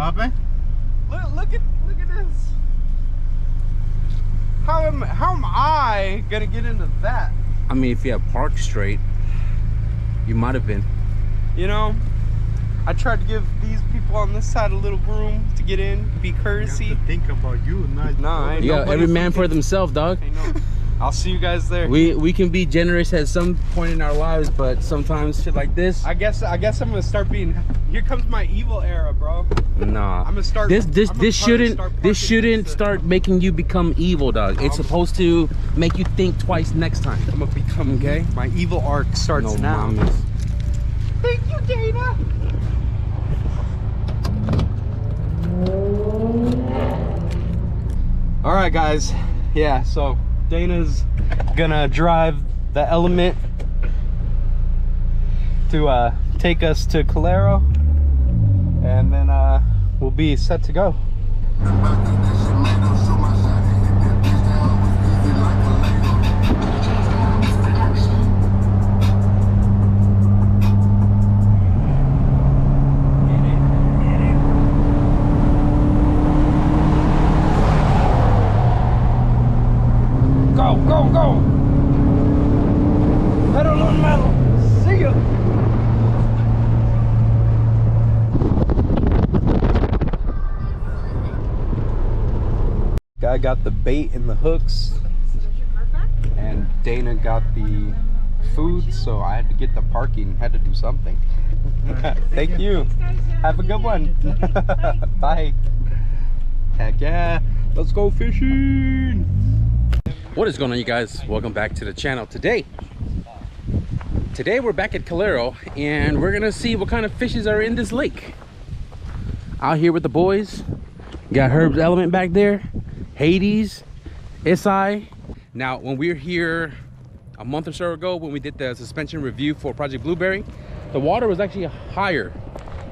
happened? Look at this. How am I gonna get into that? I mean, if you have parked straight, you might have been. You know, I tried to give these people on this side a little room to get in, be courtesy. You have to think about you, not I know. Yeah, every man for themselves, dog. I know. I'll see you guys there. We can be generous at some point in our lives, but sometimes shit like this. I guess I'm gonna start being. Here comes my evil era, bro. Nah. I'm gonna start. This shouldn't start making you become evil, dog. It's supposed to make you think twice next time. I'm gonna become. Okay. My evil arc starts now. Mames. Thank you, Dana. All right, guys. Yeah. So Dana's gonna drive the Element to take us to Calero, and then we'll be set to go. Go, go, go! Pedal on metal. See ya. Guy got the bait and the hooks, and Dana got the food, so I had to get the parking. Had to do something. Thank you. Have a good one. Bye. Heck yeah. Let's go fishing. What is going on, you guys? Welcome back to the channel. Today we're back at Calero, and we're gonna see what kind of fishes are in this lake. Out here with the boys. Got Herb's Element back there, Hades, SI. Now, when we were here a month or so ago, when we did the suspension review for Project Blueberry, the water was actually higher,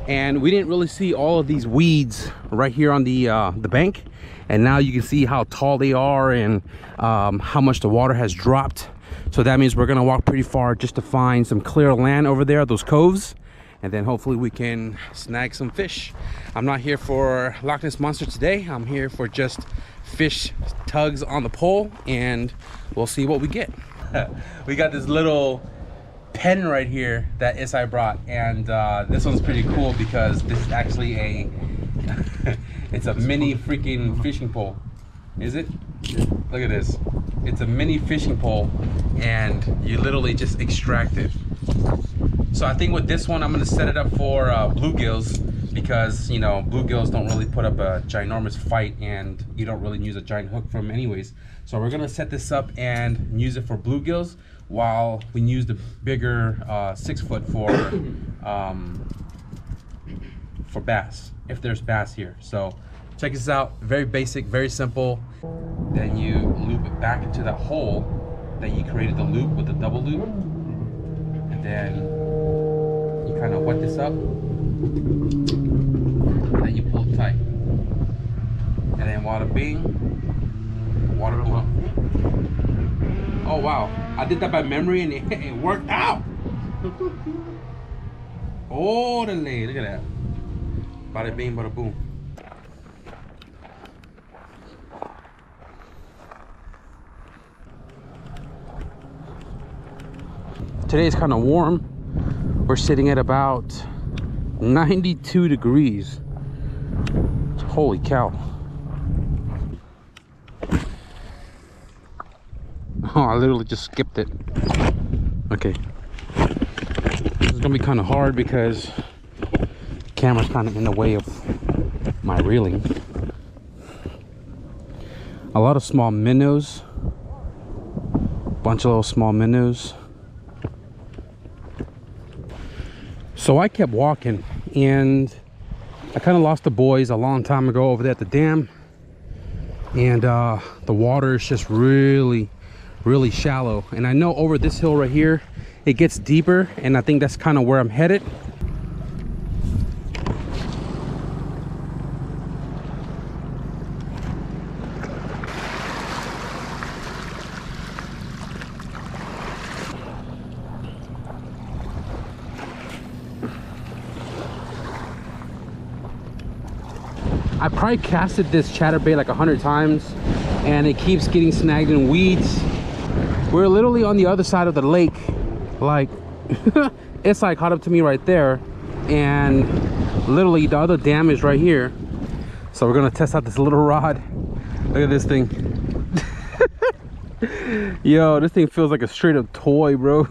and we didn't really see all of these weeds right here on the bank. And now you can see how tall they are and how much the water has dropped. So that means we're gonna walk pretty far just to find some clear land over there, those coves, and then hopefully we can snag some fish. I'm not here for Loch Ness Monster today. I'm here for just fish tugs on the pole, and we'll see what we get. We got this little pen right here that SI brought, and this one's pretty cool because this is actually a it's a mini freaking fishing pole. Is it? Look at this. It's a mini fishing pole, and you literally just extract it. So I think with this one, I'm gonna set it up for bluegills, because you know bluegills don't really put up a ginormous fight, and you don't really use a giant hook from anyways. So we're gonna set this up and use it for bluegills, while we use the bigger 6 foot for bass, if there's bass here. So check this out. Very basic, very simple. Then you loop it back into that hole that you created the loop with the double loop, and then you kind of wet this up, and then you pull it tight, and then wada bing, water boom. Oh wow, I did that by memory and it worked out. Oh, look at that. Bada bing, bada boom. Today is kind of warm. We're sitting at about 92 degrees. Holy cow. Oh, I literally just skipped it. Okay. This is gonna be kind of hard because the camera's kind of in the way of my reeling. A lot of small minnows. Bunch of little small minnows. So I kept walking, and I kind of lost the boys a long time ago over there at the dam, and the water is just really shallow. And I know over this hill right here it gets deeper, and I think that's kind of where I'm headed. I probably casted this chatterbait like 100 times and it keeps getting snagged in weeds. We're literally on the other side of the lake. Like, it's like caught up to me right there. And literally the other dam is right here. So we're gonna test out this little rod. Look at this thing. Yo, this thing feels like a straight up toy, bro.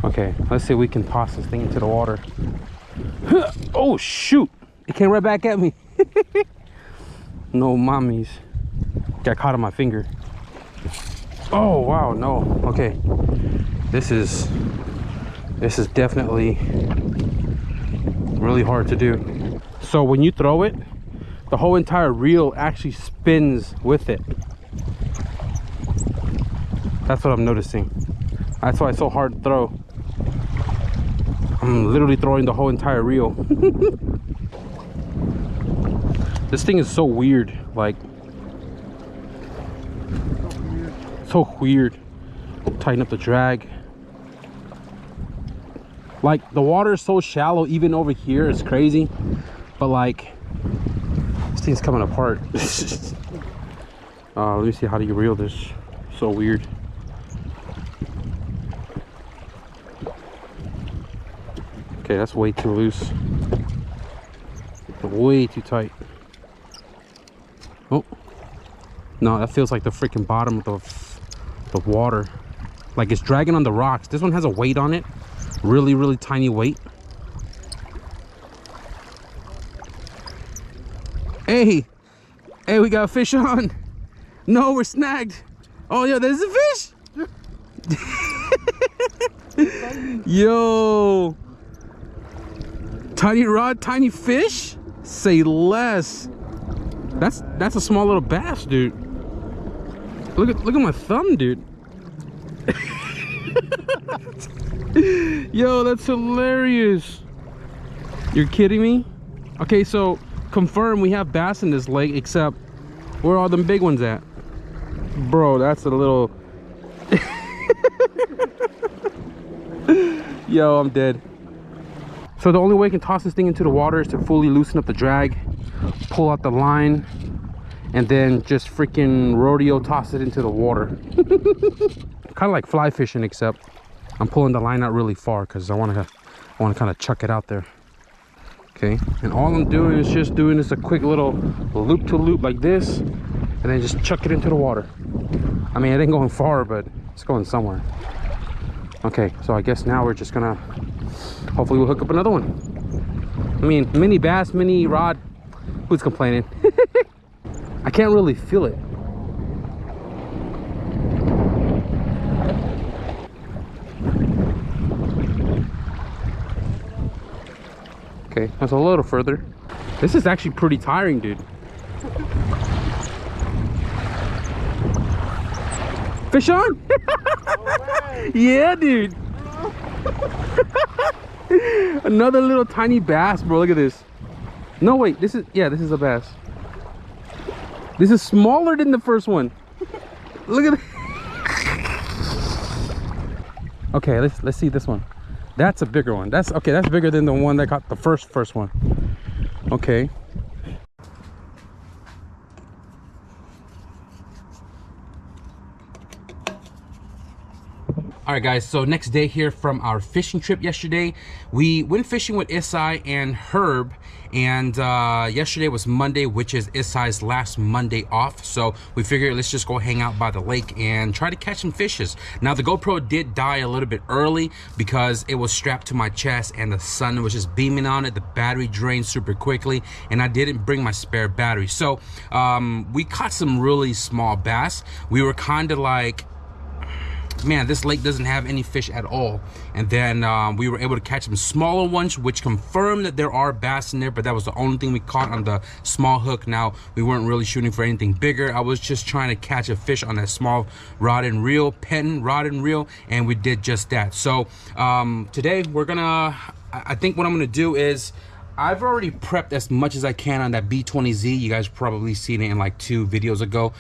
Okay, let's see if we can toss this thing into the water. Oh shoot, it came right back at me. No mommies. Got caught on my finger. Oh wow, no. Okay, this is definitely really hard to do. So when you throw it, the whole entire reel actually spins with it. That's what I'm noticing. That's why it's so hard to throw. I'm literally throwing the whole entire reel. This thing is so weird, like so weird. Tighten up the drag. Like the water is so shallow even over here, it's crazy. But like this thing's coming apart. Let me see, how do you reel this? So weird. Okay, that's way too loose. Way too tight. Oh no, that feels like the freaking bottom of the water. Like it's dragging on the rocks. This one has a weight on it. Really tiny weight. Hey, we got a fish on. No, we're snagged. Oh yeah, there's a fish. Yo, tiny rod, tiny fish. Say less. That's a small little bass, dude. Look at my thumb, dude. Yo, that's hilarious. You're kidding me? Okay, so confirm we have bass in this lake, except where are all them big ones at? Bro, that's a little yo, I'm dead. So the only way I can toss this thing into the water is to fully loosen up the drag, pull out the line, and then just freaking rodeo toss it into the water. Kind of like fly fishing, except I'm pulling the line out really far because I want to kind of chuck it out there. Okay, and all I'm doing is just doing this a quick little loop to loop like this, and then just chuck it into the water. I mean, it ain't going far, but it's going somewhere. Okay, so I guess now we're just gonna hopefully we'll hook up another one. I mean, mini bass, mini rod, who's complaining? I can't really feel it. Okay, that's a little further. This is actually pretty tiring, dude. Fish on? No, yeah, dude. Another little tiny bass, bro. Look at this. No, wait, this is a bass. This is smaller than the first one. Look at it. Okay, let's see this one. That's a bigger one. That's okay, that's bigger than the one that got the first one. Okay. All right, guys, so next day here from our fishing trip yesterday. We went fishing with Isai and Herb, and yesterday was Monday, which is Isai's last Monday off. So we figured let's just go hang out by the lake and try to catch some fishes. Now the GoPro did die a little bit early because it was strapped to my chest and the sun was just beaming on it. The battery drained super quickly and I didn't bring my spare battery. So we caught some really small bass. We were kind of like, man, this lake doesn't have any fish at all. And then we were able to catch some smaller ones, which confirmed that there are bass in there, but that was the only thing we caught on the small hook. Now, we weren't really shooting for anything bigger. I was just trying to catch a fish on that small rod and reel, pen rod and reel, and we did just that. So today we're gonna, I think what I'm gonna do is I've already prepped as much as I can on that B20Z. You guys probably seen it in like 2 videos ago.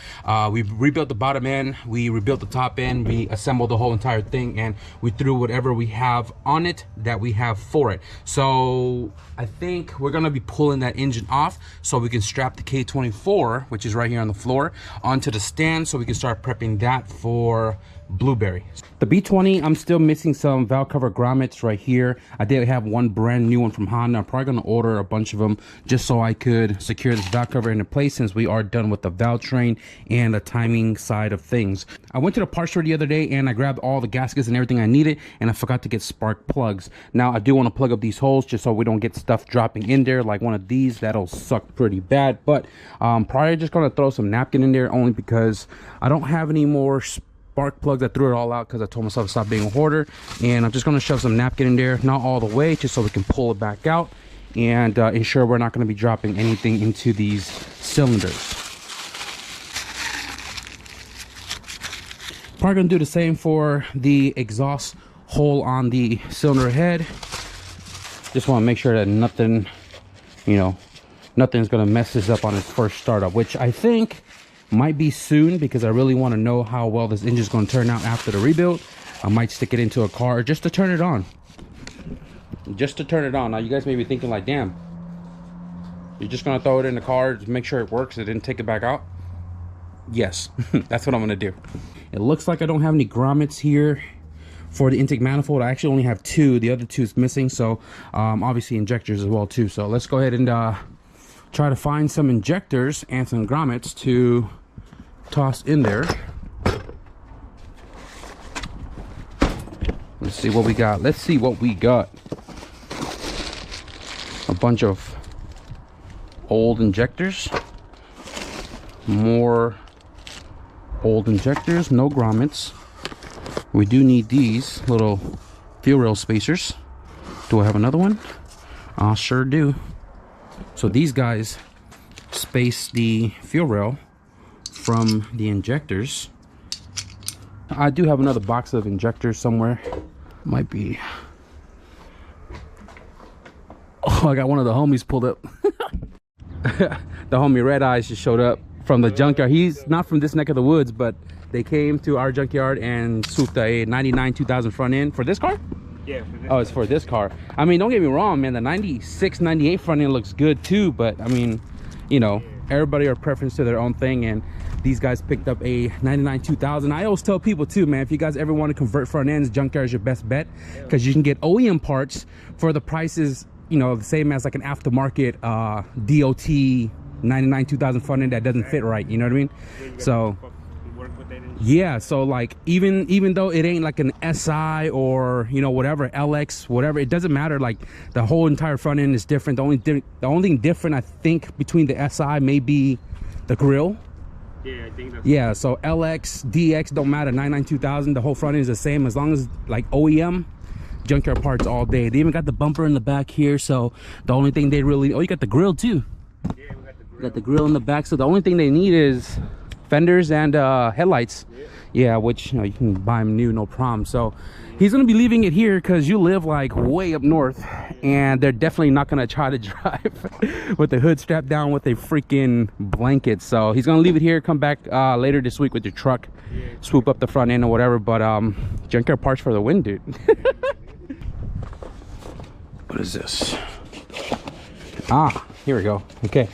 We rebuilt the bottom end, we rebuilt the top end, we assembled the whole entire thing, and we threw whatever we have on it that we have for it. So I think we're gonna be pulling that engine off so we can strap the K24, which is right here on the floor, onto the stand so we can start prepping that for Blueberry. The B20, I'm still missing some valve cover grommets right here. I did have one brand new one from Honda. I'm probably gonna order a bunch of them just so I could secure this valve cover into place, since we are done with the valve train and the timing side of things. I went to the parts store the other day and I grabbed all the gaskets and everything I needed, and I forgot to get spark plugs. Now I do want to plug up these holes just so we don't get stuff dropping in there like one of these. That'll suck pretty bad. But probably just gonna throw some napkin in there, only because I don't have any more spark plugs. I threw it all out because I told myself to stop being a hoarder, and I'm just going to shove some napkin in there, not all the way, just so we can pull it back out and ensure we're not going to be dropping anything into these cylinders. Probably going to do the same for the exhaust hole on the cylinder head. Just want to make sure that nothing, you know, nothing's going to mess this up on its first startup, which I think might be soon, because I really want to know how well this engine is going to turn out after the rebuild. I might stick it into a car just to turn it on. Just to turn it on. Now you guys may be thinking like, damn, you're just going to throw it in the car to make sure it works and then take it back out? Yes, that's what I'm going to do. It looks like I don't have any grommets here for the intake manifold. I actually only have 2. The other 2 is missing, so obviously injectors as well too. So let's go ahead and try to find some injectors and some grommets to toss in there. Let's see what we got. Let's see what we got. A bunch of old injectors. More old injectors, no grommets. We do need these little fuel rail spacers. Do I have another one? I sure do. So these guys space the fuel rail from the injectors. I do have another box of injectors somewhere. Might be. Oh, I got one of the homies pulled up. The homie Red Eyes just showed up from the junkyard. He's not from this neck of the woods, but they came to our junkyard and swooped a 99 2000 front end for this car. Yeah, for this car. It's for this car. I mean, don't get me wrong, man, the 96 98 front end looks good too, but I mean, you know, everybody are preference to their own thing, and these guys picked up a 99 2000. I always tell people too, man, if you guys ever want to convert front ends, junkyard is your best bet, because you can get OEM parts for the prices, you know, the same as like an aftermarket DOT 99 2000 front end that doesn't fit right, you know what I mean? So yeah, so like even though it ain't like an SI or, you know, whatever, LX, whatever, it doesn't matter. Like the whole entire front end is different. The only thing different, I think, between the SI may be the grill. Yeah, I think that's, yeah, so LX, DX don't matter. 99 2000, the whole front end is the same, as long as like OEM junkyard parts all day. They even got the bumper in the back here, so the only thing they really, oh, you got the grill too. Yeah, we got the grill. Got the grill in the back, so the only thing they need is fenders and headlights. Yeah, which, you know, you can buy them new, no problem. So he's gonna be leaving it here because you live like way up north, and they're definitely not gonna try to drive with the hood strapped down with a freaking blanket. So he's gonna leave it here, come back later this week with your truck, swoop up the front end or whatever. But junkyard parts for the win, dude. What is this? Ah, here we go. Okay,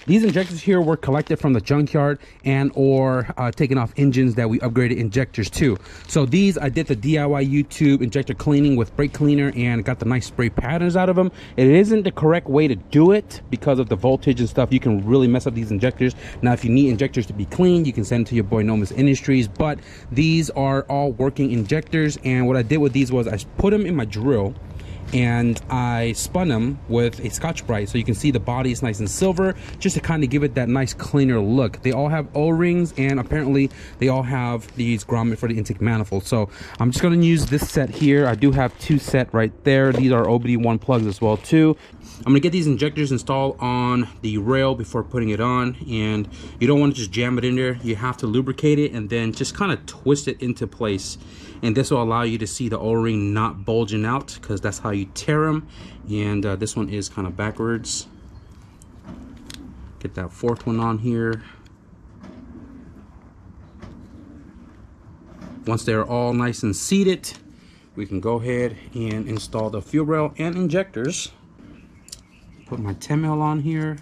these injectors here were collected from the junkyard and or taken off engines that we upgraded injectors to. So these, I did the DIY YouTube injector cleaning with brake cleaner and got the nice spray patterns out of them. It isn't the correct way to do it because of the voltage and stuff. You can really mess up these injectors. Now, if you need injectors to be clean, you can send it to your boy Nomis Industries, but these are all working injectors. And what I did with these was I put them in my drill and I spun them with a Scotch-Brite, so you can see the body is nice and silver, just to kind of give it that nice cleaner look. They all have O-rings, and apparently they all have these grommet for the intake manifold. So I'm just going to use this set here. I do have 2 set right there. These are OBD1 plugs as well too. I'm going to get these injectors installed on the rail before putting it on, and you don't want to just jam it in there. You have to lubricate it and then just kind of twist it into place, and this will allow you to see the O-ring not bulging out, because that's how you you tear them. And this one is kind of backwards. Get that fourth one on here. Once they're all nice and seated, we can go ahead and install the fuel rail and injectors. Put my 10 mil on here.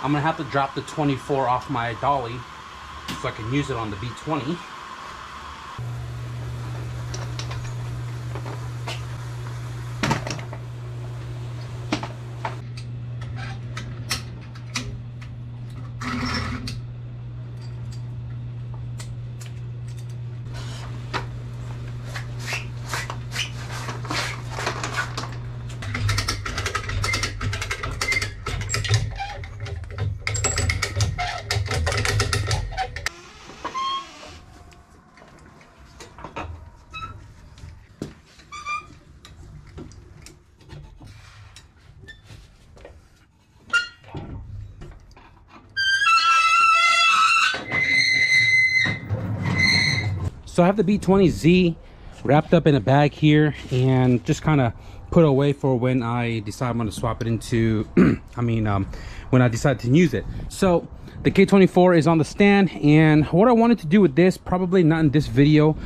I'm gonna have to drop the 24 off my dolly so I can use it on the B20. So I have the B20Z wrapped up in a bag here and just kind of put away for when I decide I'm going to swap it into, when I decide to use it. So the K24 is on the stand, and what I wanted to do with this, probably not in this video,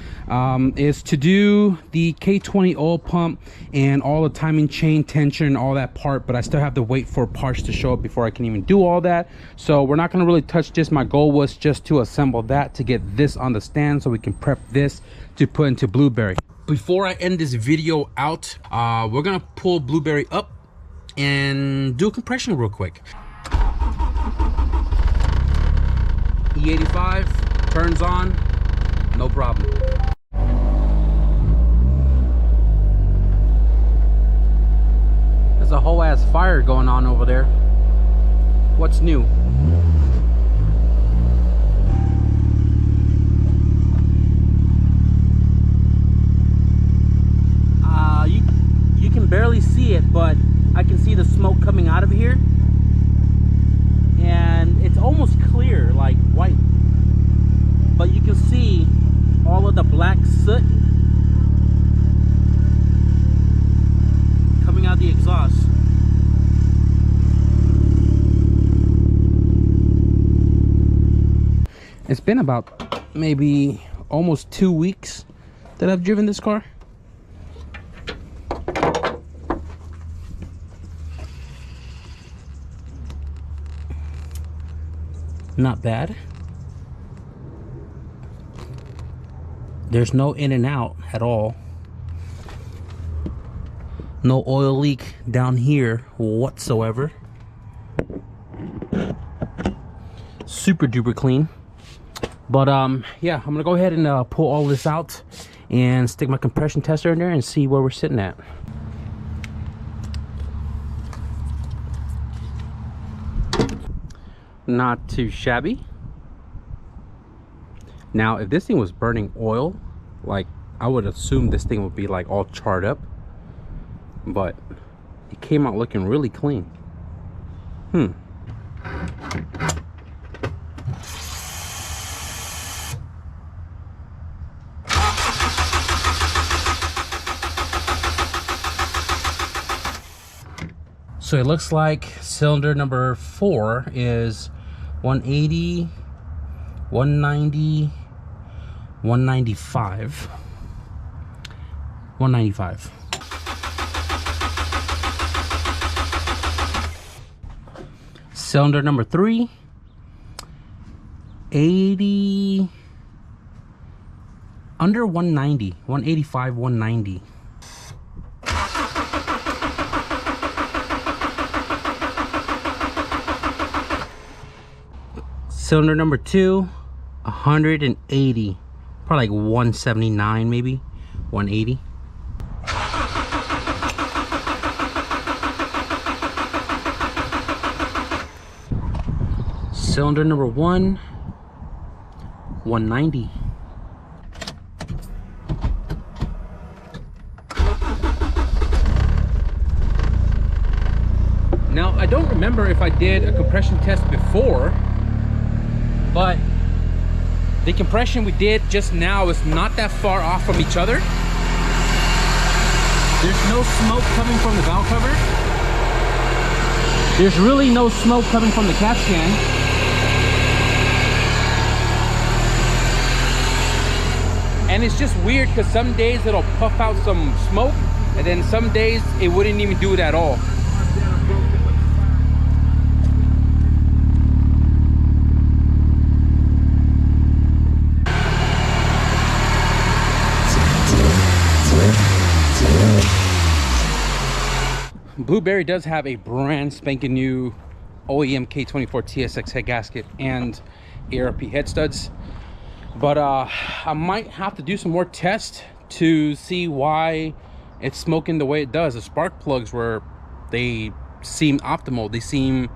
is to do the K20 oil pump and all the timing chain tension and all that part, but I still have to wait for parts to show up before I can even do all that. So we're not going to really touch this. My goal was just to assemble that to get this on the stand so we can prep this to put into Blueberry. Before I end this video out, we're going to pull Blueberry up and do a compression real quick. E85 turns on, no problem. There's a whole ass fire going on over there. What's new? You can barely see it, but I can see the smoke coming out of here. And it's almost clear, like white, but you can see all of the black soot coming out the exhaust. It's been about maybe almost 2 weeks that I've driven this car. Not bad. There's no in and out at all. No oil leak down here whatsoever. Super duper clean. But yeah, I'm gonna go ahead and pull all this out and stick my compression tester in there and see where we're sitting at. Not too shabby. Now if this thing was burning oil, like, I would assume this thing would be like all charred up, but it came out looking really clean. So it looks like cylinder number 4 is 180, 190, 195. 195. Cylinder number 3, 80, under 190, 185, 190. Cylinder number 2, 180, probably like 179, maybe 180. Cylinder number 1, 190. Now, I don't remember if I did a compression test before, but the compression we did just now is not that far off from each other. There's no smoke coming from the valve cover. There's really no smoke coming from the catch can. And it's just weird because some days it'll puff out some smoke, and then some days it wouldn't even do it at all. Blueberry does have a brand spanking new OEM K24 TSX head gasket and ARP head studs, but I might have to do some more tests to see why it's smoking the way it does. The spark plugs, where they seem optimal, they seem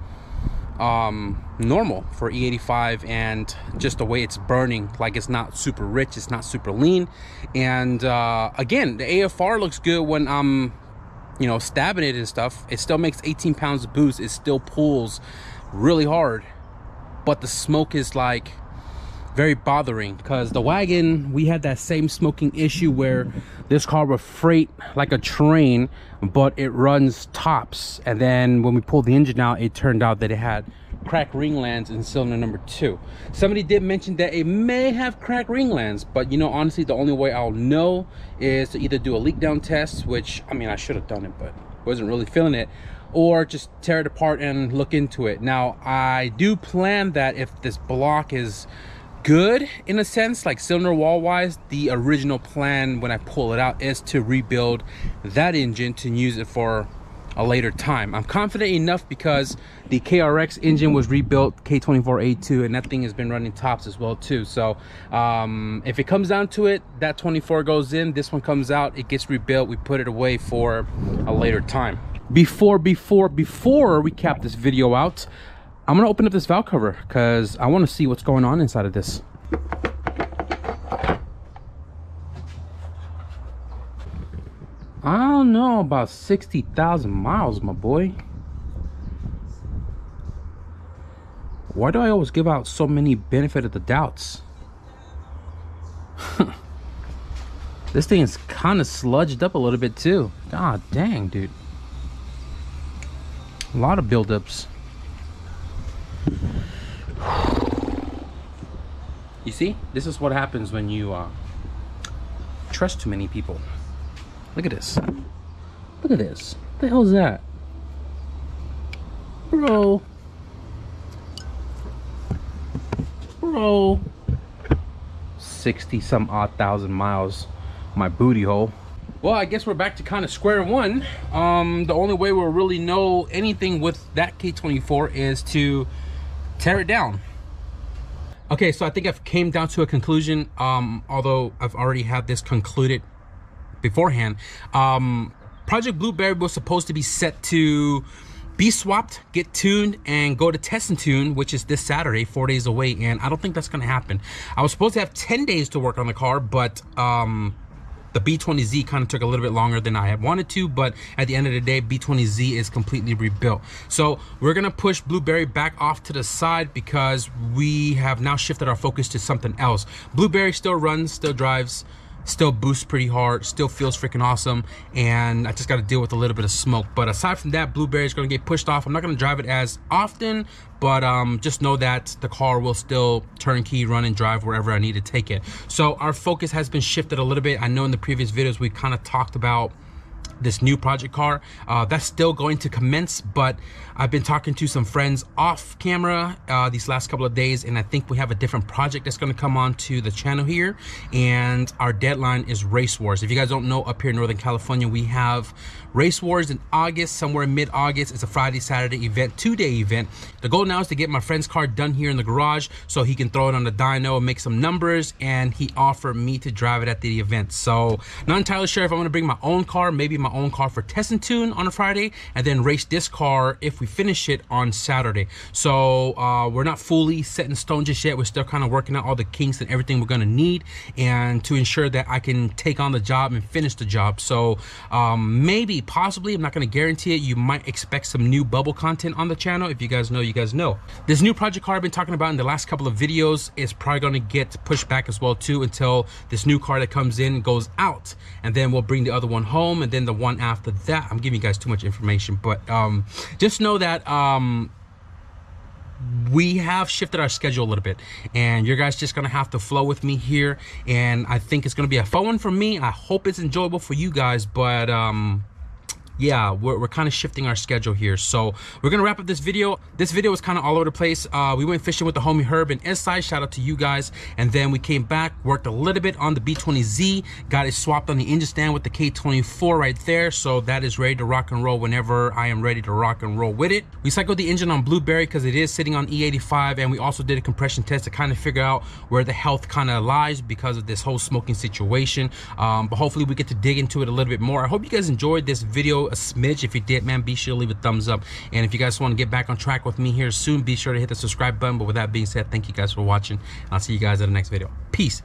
normal for E85, and just the way it's burning, like it's not super rich, it's not super lean. And again, the AFR looks good when I'm, you know, stabbing it and stuff. It still makes 18 pounds of boost. It still pulls really hard, but the smoke is like very bothering, because the wagon, we had that same smoking issue where this car would freight like a train, but it runs tops. And then when we pulled the engine out, it turned out that it had cracked ring lands in cylinder number 2. Somebody did mention that it may have cracked ring lands, but you know, honestly, the only way I'll know is to either do a leak down test, which I mean, I should have done it, but wasn't really feeling it, or just tear it apart and look into it. Now, I do plan that if this block is good in a sense, like cylinder wall wise, the original plan when I pull it out is to rebuild that engine to use it for a later time. I'm confident enough because the KRX engine was rebuilt K24A2, and that thing has been running tops as well too. So if it comes down to it, that 24 goes in, this one comes out, it gets rebuilt, we put it away for a later time. Before we cap this video out, I'm gonna open up this valve cover because I want to see what's going on inside of this. I don't know, about 60,000 miles, my boy. Why do I always give out so many benefit of the doubts? This thing is kind of sludged up a little bit too. God dang, dude. A lot of buildups. You see, this is what happens when you trust too many people. Look at this. Look at this. What the hell is that? Bro. 60 some odd thousand miles, my booty hole. Well, I guess we're back to kind of square one. The only way we'll really know anything with that K24 is to tear it down. Okay, so I think I've came down to a conclusion, although I've already had this concluded beforehand. Project Blueberry was supposed to be set to be swapped, get tuned, and go to test and tune, which is this Saturday, 4 days away, and I don't think that's gonna happen. I was supposed to have 10 days to work on the car, but the B20Z kind of took a little bit longer than I had wanted to, but at the end of the day, B20Z is completely rebuilt. So we're gonna push Blueberry back off to the side because we have now shifted our focus to something else. Blueberry still runs, still drives, still boosts pretty hard, still feels freaking awesome, and I just got to deal with a little bit of smoke. But aside from that, Blueberry is going to get pushed off. I'm not going to drive it as often, but just know that the car will still turnkey run and drive wherever I need to take it. So our focus has been shifted a little bit. I know in the previous videos we kind of talked about this new project car. That's still going to commence, but I've been talking to some friends off camera these last couple of days, and I think we have a different project that's going to come on to the channel here, and our deadline is Race Wars. If you guys don't know, up here in Northern California, we have Race Wars in August, somewhere in mid-August. It's a Friday, Saturday event, 2-day event. The goal now is to get my friend's car done here in the garage so he can throw it on the dyno and make some numbers, and he offered me to drive it at the event. So not entirely sure if I'm going to bring my own car, maybe my own car for test and tune on a Friday, and then race this car if we finish it on Saturday. So we're not fully set in stone just yet. We're still kind of working out all the kinks and everything we're going to need, and to ensure that I can take on the job and finish the job. So maybe, possibly, I'm not going to guarantee it, you might expect some new bubble content on the channel. If you guys know, you guys know. This new project car I've been talking about in the last couple of videos is probably going to get pushed back as well too, until this new car that comes in goes out, and then we'll bring the other one home, and then the one after that. I'm giving you guys too much information, but just know that we have shifted our schedule a little bit, and you guys just gonna have to flow with me here, and I think it's gonna be a fun one for me. I hope it's enjoyable for you guys, but yeah, we're kind of shifting our schedule here. So we're gonna wrap up this video. This video was kind of all over the place. We went fishing with the homie Herb and SI, shout out to you guys, and then we came back, worked a little bit on the B20Z, got it swapped on the engine stand with the K24 right there, so that is ready to rock and roll whenever I am ready to rock and roll with it. We cycled the engine on Blueberry because it is sitting on E85, and we also did a compression test to kind of figure out where the health kind of lies because of this whole smoking situation, but hopefully we get to dig into it a little bit more. I hope you guys enjoyed this video a smidge. If you did, man, be sure to leave a thumbs up, and if you guys want to get back on track with me here soon, be sure to hit the subscribe button. But with that being said, thank you guys for watching, and I'll see you guys in the next video. Peace.